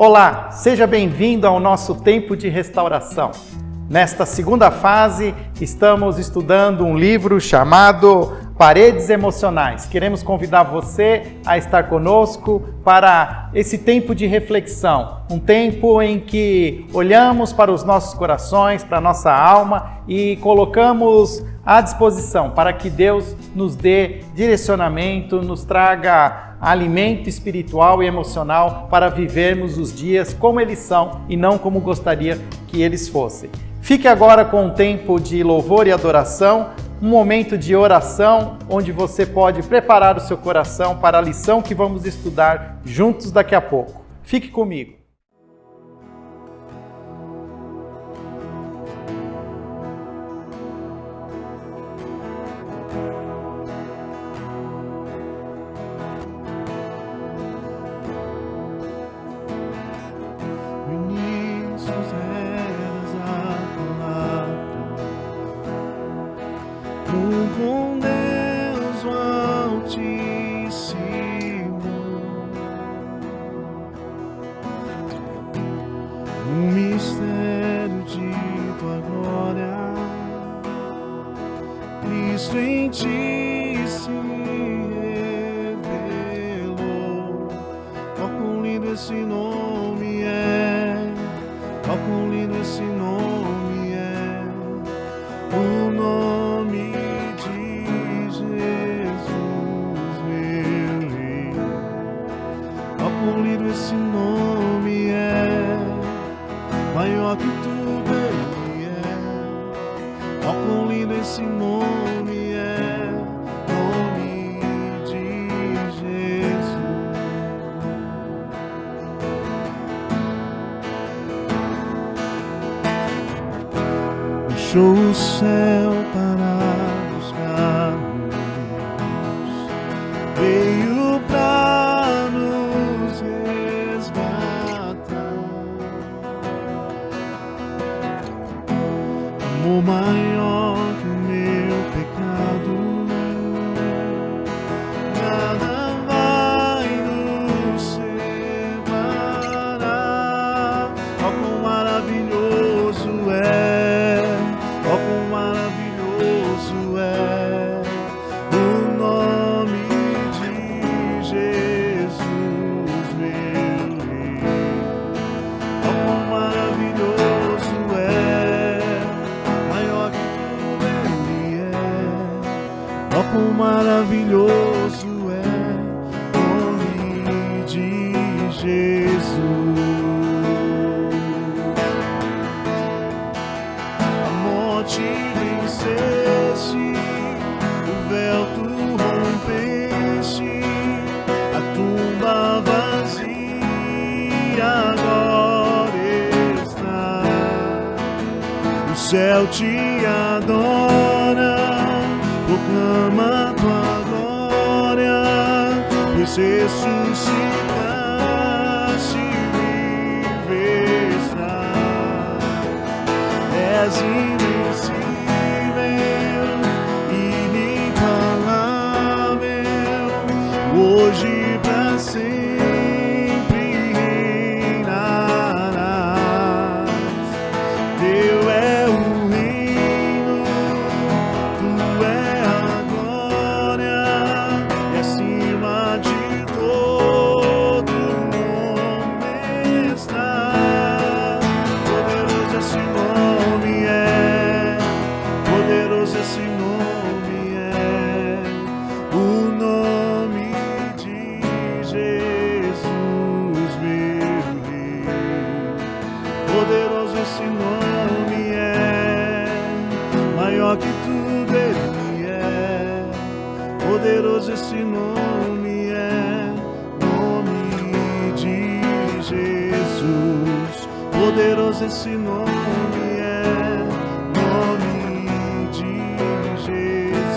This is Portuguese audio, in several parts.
Olá, seja bem-vindo ao nosso tempo de restauração. Nesta segunda fase, estamos estudando um livro chamado Paredes Emocionais. Queremos convidar você a estar conosco para esse tempo de reflexão, um tempo em que olhamos para os nossos corações, para a nossa alma e colocamos à disposição para que Deus nos dê direcionamento, nos traga alimento espiritual e emocional para vivermos os dias como eles são e não como gostaria que eles fossem. Fique agora com um tempo de louvor e adoração, um momento de oração onde você pode preparar o seu coração para a lição que vamos estudar juntos daqui a pouco. Fique comigo. Com Deus o Altíssimo, o mistério de tua glória, Cristo em ti se revelou. Ó, quão lindo esse nome é, ó, quão lindo esse nome é, o nome de Jesus, meu Rei. Ó, quão lindo esse nome é, maior que tudo ele é. Ó, quão lindo esse nome é, nome de Jesus. Deixou o céu para buscar-nos, veio pra nos resgatar. Amor maior que o meu pecado, nada vai nos separar. Ó, quão maravilhoso é, ó, quão maravilhoso é o nome de Jesus, meu Rei. Ó, quão maravilhoso é, maior que tudo ele é. Ó, quão maravilhoso é o nome de Jesus. Te venceste, o véu tu rompeste, a tumba vazia agora está. O céu te adora, proclama tua glória, pois ressuscitaste, vive está. És invencível, inabalável, hoje pra sempre reinarás. Teu é o reino, tu é a glória, e acima de todo nome está. Poderoso esse nome é, poderoso esse nome é, o nome de Jesus, meu Rei. Poderoso esse nome é, maior que tudo ele é. Poderoso esse nome é, nome de Jesus. Poderoso esse nome é, nome de Jesus.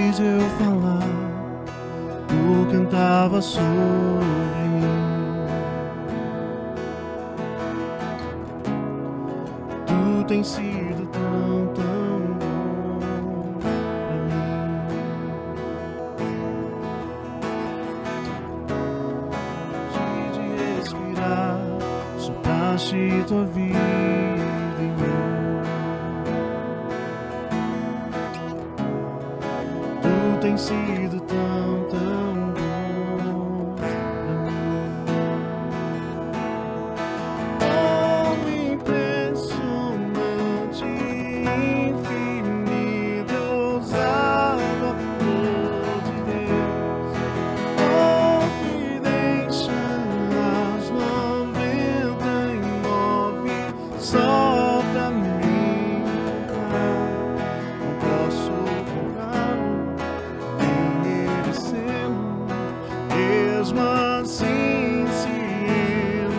Antes eu falar estava sobre mim. Tu tens sido tão, tão bom pra mim. De respirar, sopraste tua vida em mim. Tu tens sido tão, tão bom pra mim. Oh, impressionante, infinito, ousado amor de Deus. Oh, que deixa as 99 só pra mim cantar. Não posso contá-lo, mesmo assim se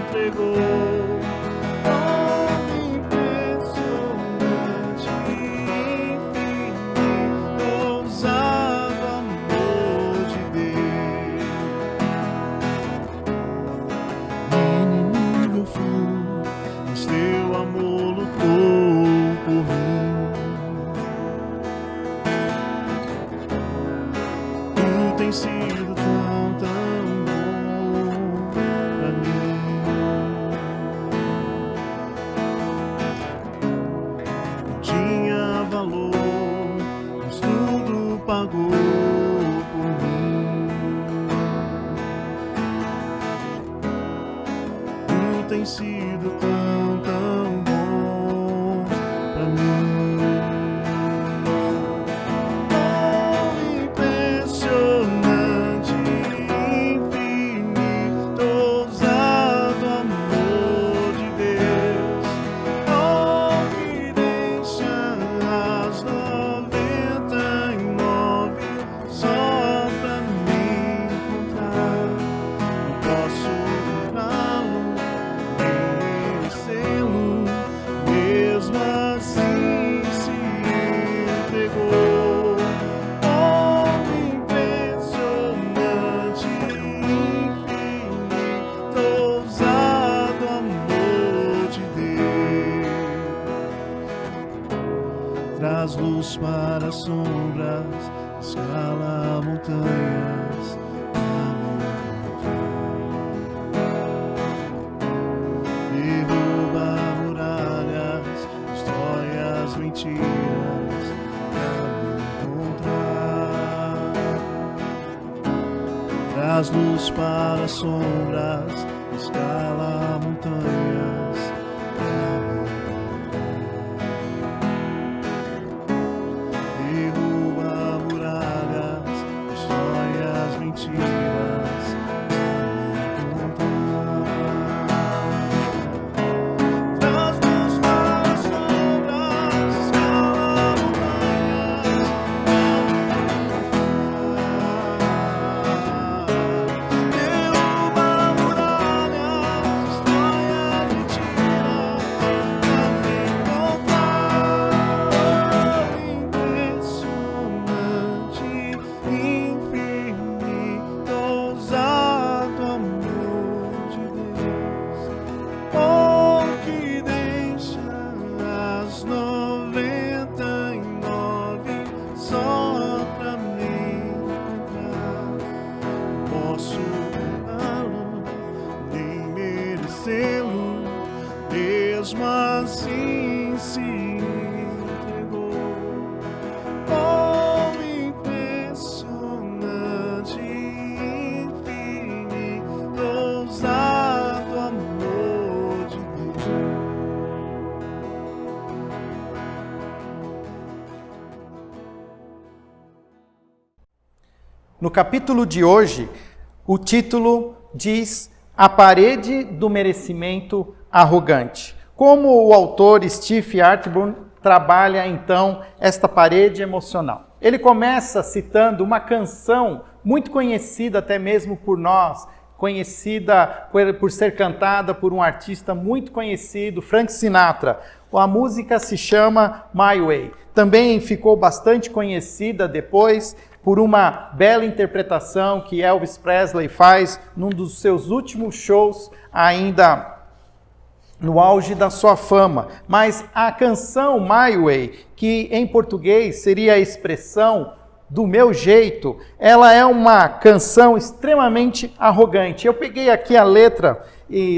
entregou. Oh, impressionante, infinito, ousado amor de Deus. Inimigo fui, mas teu amor lutou por mim. Tu tens sido tão, tão bom pra mim. Não tinha valor, mas tudo pagou por mim. Tu tens sido tão, tão bom pra mim. Traz luz para as sombras, escala montanhas pra me encontrar. Derruba muralhas, destrói as mentiras pra me encontrar. Traz luz para as sombras, escala montanhas pra me encontrar. Derruba muralhas, destrói as mentiras pra me encontrar. Traz luz para as sombras, escala montanhas pra me encontrar. Derruba muralhas, destrói as mentiras pra me mesmo assim se entregou. Oh, impressionante, infinito, ousado amor de Deus. No capítulo de hoje, o título diz A Parede do Merecimento Arrogante. Como o autor Steve Arterburn trabalha então esta parede emocional? Ele começa citando uma canção muito conhecida até mesmo por nós, conhecida por ser cantada por um artista muito conhecido, Frank Sinatra. A música se chama My Way. Também ficou bastante conhecida depois por uma bela interpretação que Elvis Presley faz num dos seus últimos shows, ainda no auge da sua fama. Mas a canção My Way, que em português seria a expressão do meu jeito, ela é uma canção extremamente arrogante. Eu peguei aqui a letra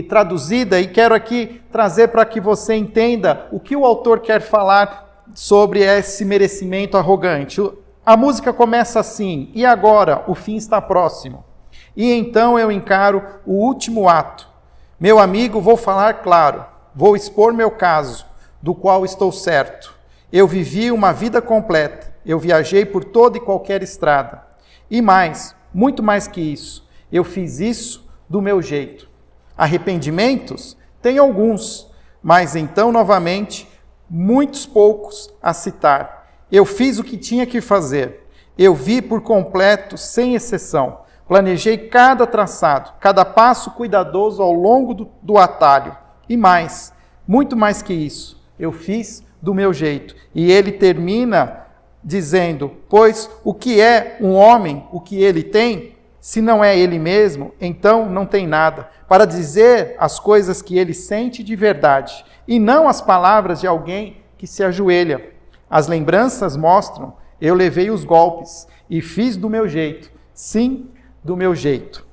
traduzida e quero aqui trazer para que você entenda o que o autor quer falar sobre esse merecimento arrogante. A música começa assim: e agora o fim está próximo, e então eu encaro o último ato. Meu amigo, vou falar claro, vou expor meu caso, do qual estou certo. Eu vivi uma vida completa, eu viajei por toda e qualquer estrada. E mais, muito mais que isso, eu fiz isso do meu jeito. Arrependimentos? Tem alguns, mas então, novamente, muitos poucos a citar. Eu fiz o que tinha que fazer. Eu vi por completo, sem exceção. Planejei cada traçado, cada passo cuidadoso ao longo do atalho. E mais, muito mais que isso, eu fiz do meu jeito. E ele termina dizendo: pois o que é um homem, o que ele tem, se não é ele mesmo, então não tem nada, para dizer as coisas que ele sente de verdade, e não as palavras de alguém que se ajoelha. As lembranças mostram, eu levei os golpes e fiz do meu jeito, sim, do meu jeito.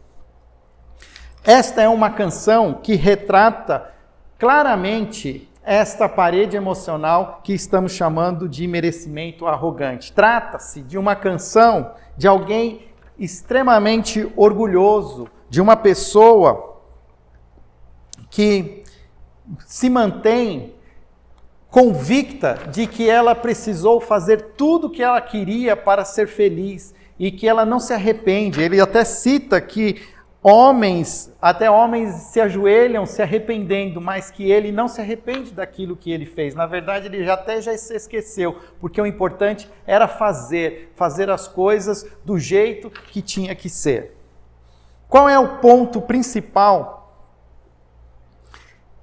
Esta é uma canção que retrata claramente esta parede emocional que estamos chamando de merecimento arrogante. Trata-se de uma canção de alguém extremamente orgulhoso, de uma pessoa que se mantém convicta de que ela precisou fazer tudo o que ela queria para ser feliz e que ela não se arrepende. Ele até cita que até homens se ajoelham se arrependendo, mas que ele não se arrepende daquilo que ele fez. Na verdade, ele já se esqueceu, porque o importante era fazer as coisas do jeito que tinha que ser. Qual é o ponto principal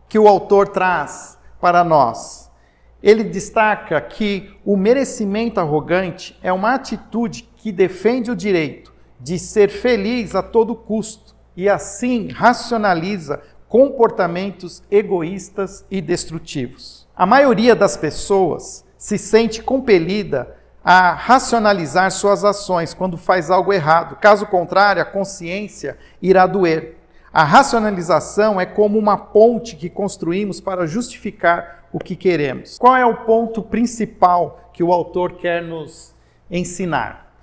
que o autor traz para nós? Ele destaca que o merecimento arrogante é uma atitude que defende o direito de ser feliz a todo custo e assim racionaliza comportamentos egoístas e destrutivos. A maioria das pessoas se sente compelida a racionalizar suas ações quando faz algo errado. Caso contrário, a consciência irá doer. A racionalização é como uma ponte que construímos para justificar o que queremos. Qual é o ponto principal que o autor quer nos ensinar?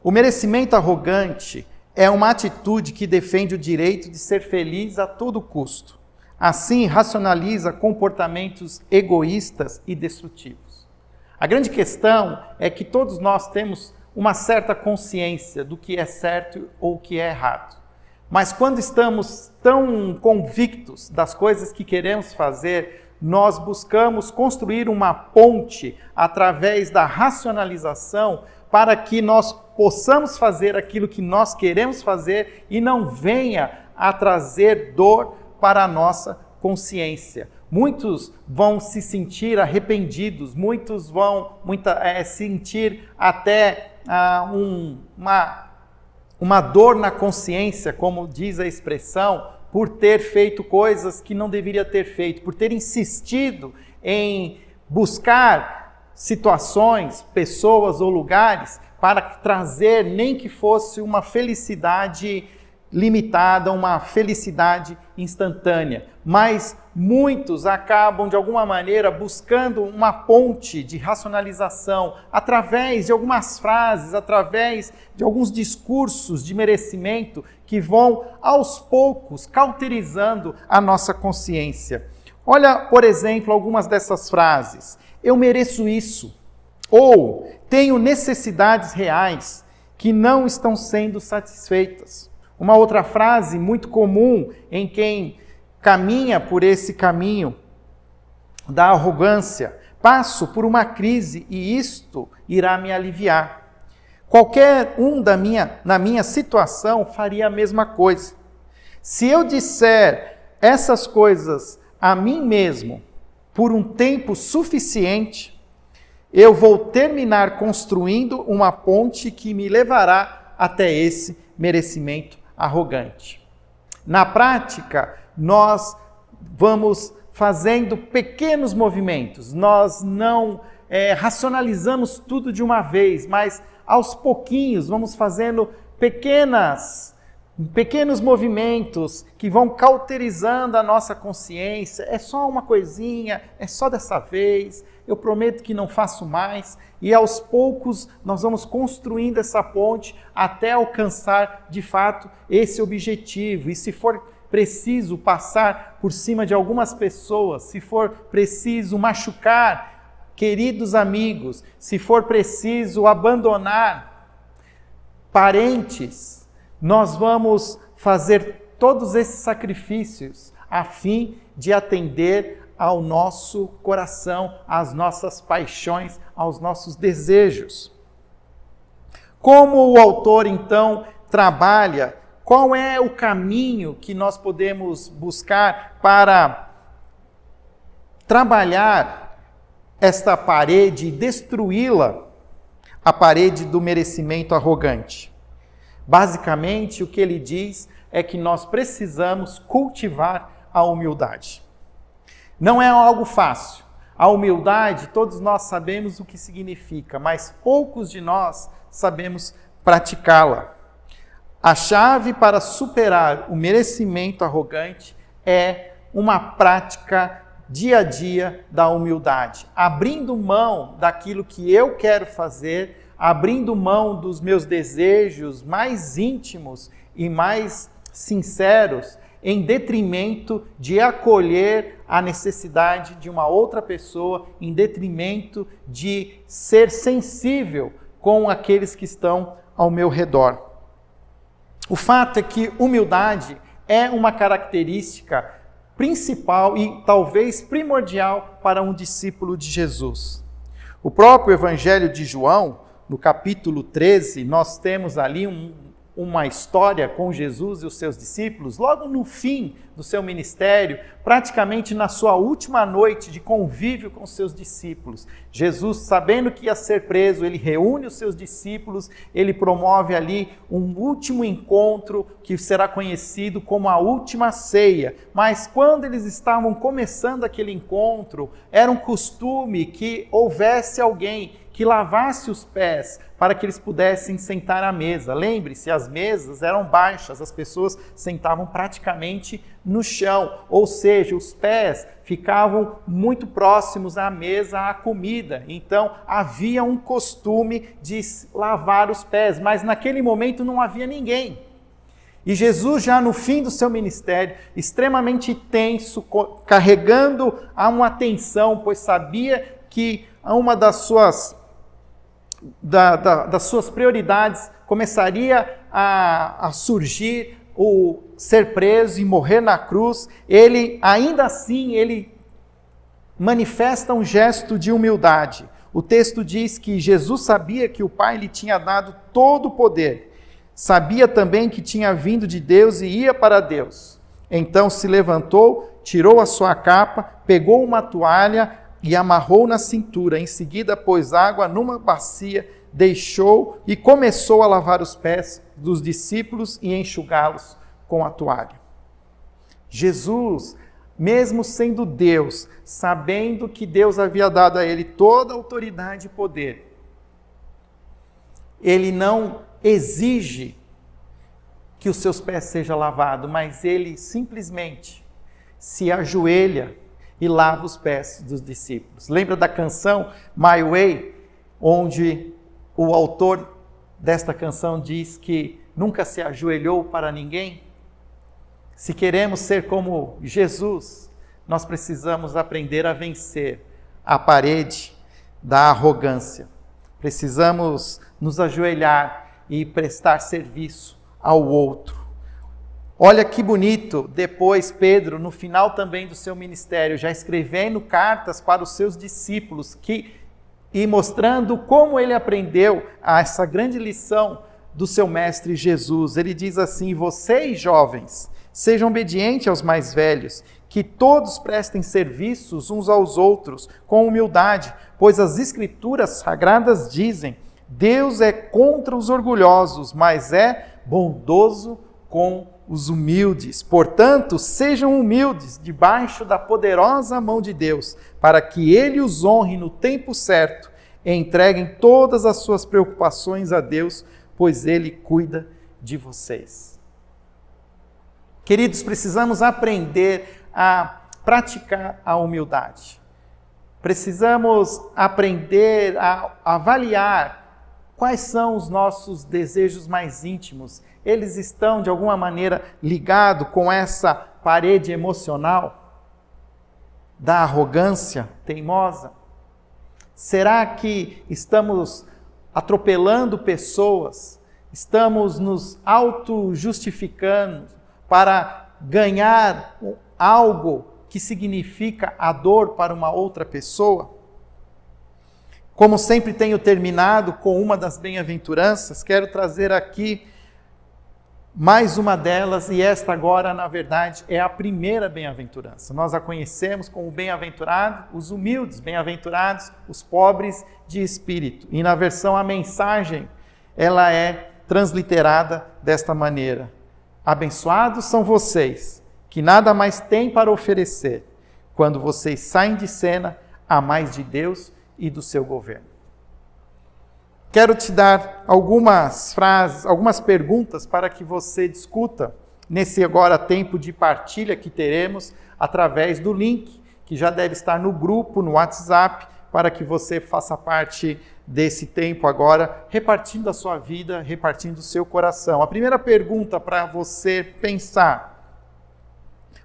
O merecimento arrogante é uma atitude que defende o direito de ser feliz a todo custo. Assim, racionaliza comportamentos egoístas e destrutivos. A grande questão é que todos nós temos uma certa consciência do que é certo ou o que é errado. Mas quando estamos tão convictos das coisas que queremos fazer, nós buscamos construir uma ponte através da racionalização para que nós possamos fazer aquilo que nós queremos fazer e não venha a trazer dor para a nossa consciência. Muitos vão se sentir arrependidos, muitos vão sentir até uma dor na consciência, como diz a expressão, por ter feito coisas que não deveria ter feito, por ter insistido em buscar situações, pessoas ou lugares para trazer nem que fosse uma felicidade limitada, uma felicidade instantânea. Mas muitos acabam, de alguma maneira, buscando uma ponte de racionalização através de algumas frases, através de alguns discursos de merecimento que vão, aos poucos, cauterizando a nossa consciência. Olha, por exemplo, algumas dessas frases. Eu mereço isso. Ou tenho necessidades reais que não estão sendo satisfeitas. Uma outra frase muito comum em quem caminha por esse caminho da arrogância: passo por uma crise e isto irá me aliviar. Qualquer um na minha situação faria a mesma coisa. Se eu disser essas coisas a mim mesmo por um tempo suficiente, eu vou terminar construindo uma ponte que me levará até esse merecimento arrogante. Na prática, nós vamos fazendo pequenos movimentos, nós não racionalizamos tudo de uma vez, mas aos pouquinhos vamos fazendo pequenos movimentos que vão cauterizando a nossa consciência. É só uma coisinha, é só dessa vez, eu prometo que não faço mais. E aos poucos nós vamos construindo essa ponte até alcançar de fato esse objetivo. E se for preciso passar por cima de algumas pessoas, se for preciso machucar queridos amigos, se for preciso abandonar parentes, nós vamos fazer todos esses sacrifícios a fim de atender ao nosso coração, às nossas paixões, aos nossos desejos. Como o autor, então, trabalha? Qual é o caminho que nós podemos buscar para trabalhar esta parede e destruí-la, a parede do merecimento arrogante? Basicamente, o que ele diz é que nós precisamos cultivar a humildade. Não é algo fácil. A humildade, todos nós sabemos o que significa, mas poucos de nós sabemos praticá-la. A chave para superar o merecimento arrogante é uma prática dia a dia da humildade, abrindo mão daquilo que eu quero fazer, abrindo mão dos meus desejos mais íntimos e mais sinceros, em detrimento de acolher a necessidade de uma outra pessoa, em detrimento de ser sensível com aqueles que estão ao meu redor. O fato é que humildade é uma característica principal e talvez primordial para um discípulo de Jesus. O próprio Evangelho de João, no capítulo 13, nós temos ali uma história com Jesus e os seus discípulos, logo no fim do seu ministério, praticamente na sua última noite de convívio com os seus discípulos. Jesus, sabendo que ia ser preso, ele reúne os seus discípulos, ele promove ali um último encontro que será conhecido como a última ceia. Mas quando eles estavam começando aquele encontro, era um costume que houvesse alguém que lavasse os pés para que eles pudessem sentar à mesa. Lembre-se, as mesas eram baixas, as pessoas sentavam praticamente no chão, ou seja, os pés ficavam muito próximos à mesa, à comida. Então, havia um costume de lavar os pés, mas naquele momento não havia ninguém. E Jesus, já no fim do seu ministério, extremamente tenso, carregando a uma tensão, pois sabia que uma das suas prioridades começaria a surgir o ser preso e morrer na cruz. Ele, ainda assim, ele manifesta um gesto de humildade. O texto diz que Jesus sabia que o Pai lhe tinha dado todo o poder. Sabia também que tinha vindo de Deus e ia para Deus. Então se levantou, tirou a sua capa, pegou uma toalha e amarrou na cintura. Em seguida, pôs água numa bacia, deixou e começou a lavar os pés dos discípulos e enxugá-los com a toalha. Jesus, mesmo sendo Deus, sabendo que Deus havia dado a ele toda a autoridade e poder, ele não exige que os seus pés sejam lavados, mas ele simplesmente se ajoelha e lava os pés dos discípulos. Lembra da canção My Way, onde o autor desta canção diz que nunca se ajoelhou para ninguém? Se queremos ser como Jesus, nós precisamos aprender a vencer a parede da arrogância. Precisamos nos ajoelhar e prestar serviço ao outro. Olha que bonito, depois Pedro, no final também do seu ministério, já escrevendo cartas para os seus discípulos e mostrando como ele aprendeu essa grande lição do seu mestre Jesus. Ele diz assim: vocês, jovens, sejam obedientes aos mais velhos, que todos prestem serviços uns aos outros com humildade, pois as Escrituras Sagradas dizem: Deus é contra os orgulhosos, mas é bondoso com os humildes. Portanto, sejam humildes debaixo da poderosa mão de Deus, para que Ele os honre no tempo certo e entreguem todas as suas preocupações a Deus, pois Ele cuida de vocês. Queridos, precisamos aprender a praticar a humildade. Precisamos aprender a avaliar quais são os nossos desejos mais íntimos. Eles estão, de alguma maneira, ligados com essa parede emocional da arrogância teimosa? Será que estamos atropelando pessoas? Estamos nos auto-justificando para ganhar algo que significa a dor para uma outra pessoa? Como sempre tenho terminado com uma das bem-aventuranças, quero trazer aqui mais uma delas, e esta agora, na verdade, é a primeira bem-aventurança. Nós a conhecemos como bem-aventurados os humildes, bem-aventurados os pobres de espírito. E na versão A Mensagem, ela é transliterada desta maneira: abençoados são vocês, que nada mais têm para oferecer, quando vocês saem de cena a mais de Deus e do seu governo. Quero te dar algumas frases, algumas perguntas para que você discuta nesse agora tempo de partilha que teremos através do link, que já deve estar no grupo, no WhatsApp, para que você faça parte desse tempo agora, repartindo a sua vida, repartindo o seu coração. A primeira pergunta para você pensar: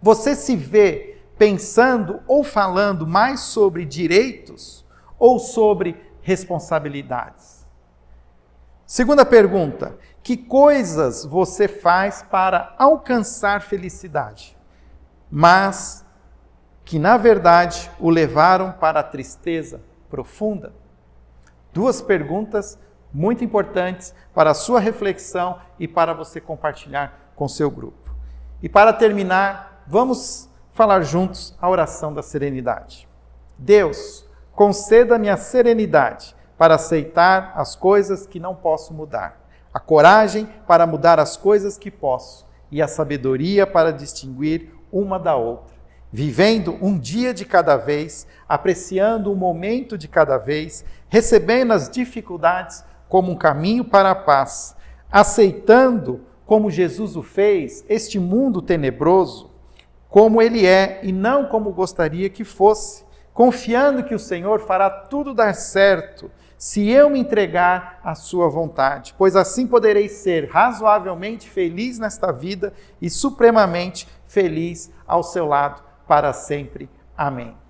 você se vê pensando ou falando mais sobre direitos ou sobre responsabilidades? Segunda pergunta: que coisas você faz para alcançar felicidade, mas que na verdade o levaram para a tristeza profunda? Duas perguntas muito importantes para a sua reflexão e para você compartilhar com seu grupo. E para terminar, vamos falar juntos a oração da serenidade. Deus, conceda-me a serenidade para aceitar as coisas que não posso mudar, a coragem para mudar as coisas que posso e a sabedoria para distinguir uma da outra, vivendo um dia de cada vez, apreciando um momento de cada vez, recebendo as dificuldades como um caminho para a paz, aceitando, como Jesus o fez, este mundo tenebroso, como ele é e não como gostaria que fosse, confiando que o Senhor fará tudo dar certo, se eu me entregar à sua vontade, pois assim poderei ser razoavelmente feliz nesta vida e supremamente feliz ao seu lado para sempre. Amém.